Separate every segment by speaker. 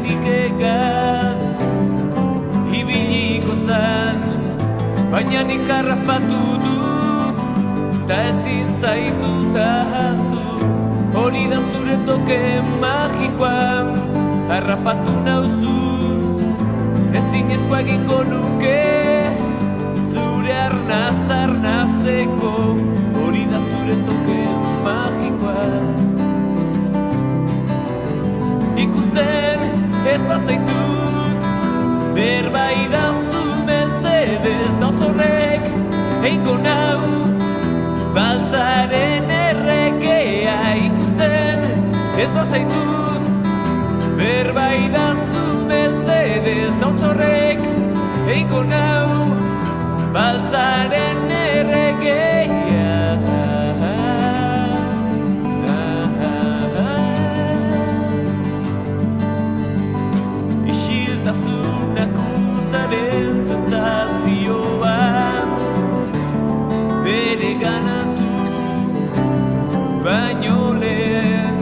Speaker 1: Aurretik egaz ibiliko zan, baina nik harrapatu dut ta ezin zaitut ahaztu. Hori da zure toke magikoa, harrapatu nauzu. Ezinezkoa egingo nuke zure arnaz arnazteko. Hori da zure toke magikoa. Ikusten ez bazaitut, berba idazu mesedez. Autzorrek eingo nau baltzaren errekea. Ikusten ez bazaitut, berba idazu mesedez. Autzorrek eingo nau baltzaren errekea. Isiltasunak utzaren sensazioa bere ganatu baino lehen.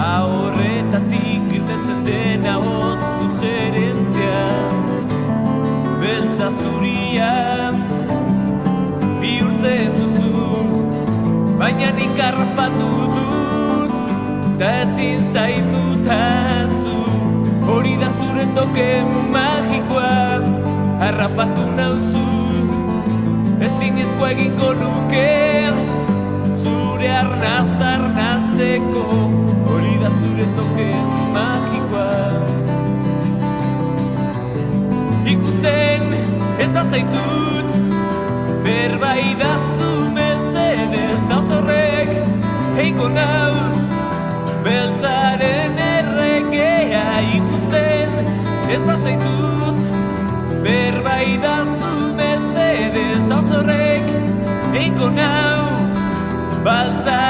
Speaker 1: Ahorretatik irtetzen dena hotz sugerentea, beltza zuria bihurtzen duzu, baina nik harrapatu dut ta ezin zaitut ahaztu. Hori da zure toke magikoa, harrapatu nauzu. Ezinezkoa egingo nuke zure arnaz arnazteko. Hori da zure toke magikoa. Ikusten ez bazaitut, berba idazu mesedez. Autzorrek eingo nau beltzaren errekea. Ikusten ez bazaitut, berba idazu mesedez. Autzorrek eingo nau baltzaren